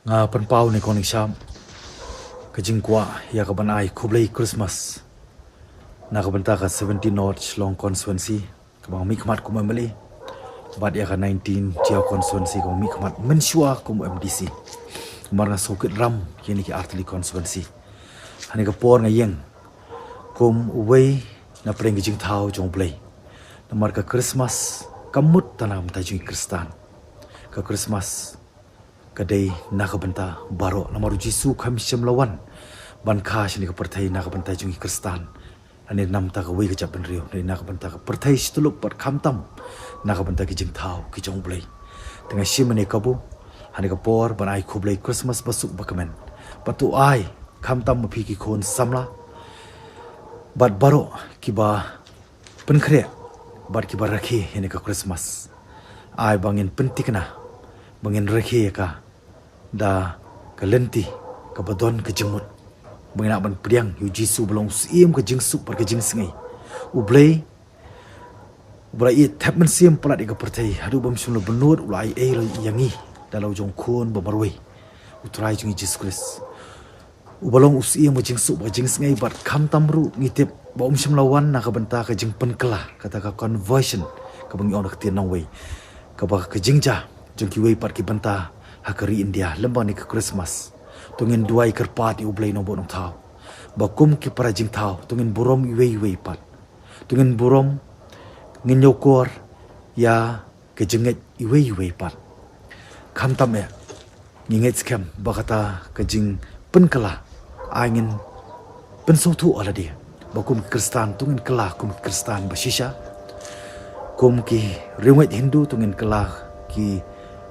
nga panpau ni koning sham kajingkwa ya kaban ai khublei Christmas na kabanta ka 17 North Long constituency kabang mikmat ko mamali bad ya ka 19 Chia constituency ko mikmat mensua ko MDC marna sokit ram kini ki artli constituency hani ka por nga yeng kum uwei na preng jing thau jong play na marka Christmas kamut tanam tajung Kristan ka Christmas kadai nakabanta baro namaru Jisu kami semlawan ban khas ni ka perthai nakabanta jungi Kristan ane nam ta ka wei ka japan rio ni nakabanta ka perthai stuluk pat khamtam nakabanta ki jing thau ki jong play tengah simane kabu hani ka por ban ai khublai Christmas basuk bakamen patu ai khamtam mapi ki khon samla bat baro ki ba penkhre bat ki ba rakhi ni ka Christmas ai bangin pentikna bangin rakhi ka da kalenti ka badon ka jemut bangina ban priang yu Jisu belong sim ka jingsuk par ka jingsingai ublei i tapman sim palat ka pertai hadu bam sunu benut ulai lo yangi dalau jong khon ba marwei utrai jungi Jesus Christ ubalong usim ka jingsuk ba jingsingai bat kham tamru ngitip ba sim lawan na ka banta ka jing penkela kata ka conversion ka bangi on ka tinang wei ka ba ka jingja jong ki wei par ki banta hakari India lembang ni ke Christmas tungin duai kerpat ublai nombor nong thau bakum ki para jing thau tungin burom iwei pat tungin burom ngin yokor ya ke jenget iwei pat kham tam ya nginget skem bakata ke jing penkela angin pensotu ala dia bakum Kristan tungin kela kum Kristan basisha kum ki riwayat Hindu tungin kela ki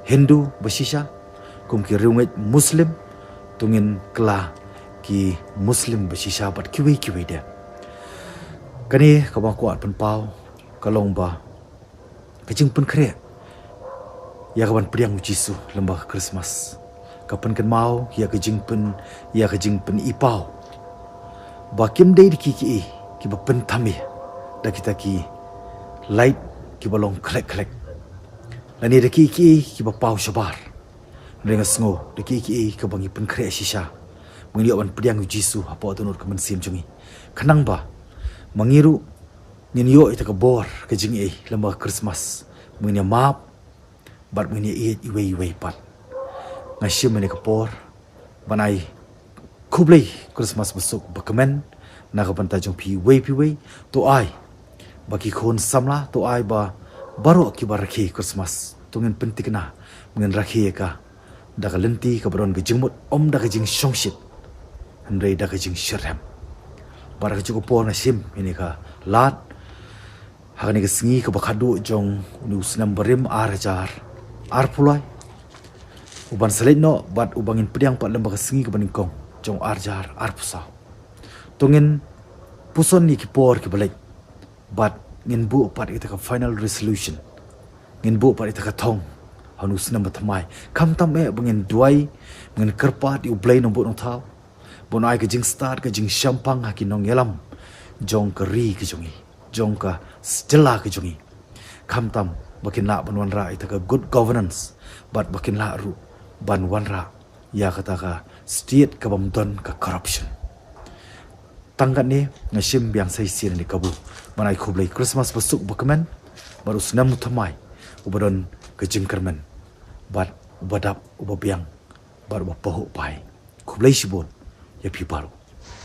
Hindu basisha kum ki riwayat Muslim tungin kela ki Muslim basisha bat kiwi dia kani ka ba kuat penpau kalong ba kajing pen kre ya kaban priang Jisu lembah Christmas kapan kan mau ya kajing pen ipau ba kim dei di ki ba pen thami da kita ki light ki balong klek lani da ki ba pau shabar dengan sengo da ki ka bangi pen kre shisha mengi awan priang Jisu apa tu nur kemen sim jungi kanang ba mangiru nin yo ita ka bor ka jing lembah Christmas mengi map bat mengi iwei pat ngashim mengi ka por banai khublei Christmas besuk bakamen na ka banta jong pi wei to ai baki khon samla to ai ba baro ki barakhi Christmas tungin pentikna mengen rakhi ka da ka lenti ka baron ka jingmut om da ka jing shongshit handai da ka jing shirham barak ju ko por na sim ini ka lat hagani ka singi ka bakhadu jong news numberim arjar arpulai uban selino bat ubangin pediang pat lembah ka singi ka baningkong jong arjar arpusa tungin puson ni ki por ki balai bat ngin bu pat ita ka final resolution ngin bu pat ita ka thong hanus na matamai kam tam bangin duai ngin kerpat di ublai nombor nong thau bonai ka jing start ka jing shampang ha ki nong yelam jong ka ri ki jongi jong ka stella ki jongi kam tam bakin la banwan ra ita ka good governance bat bakin la ru banwan ra ya kata ka state ka bamdon ka corruption tangkat ni ngashim biang sai sir ni kabu manai khublai Christmas besuk bakamen baru senam mutamai ubadon ke jingkermen bat ubadap ubabiang baru bapoh pai khublai sibon ya pi baru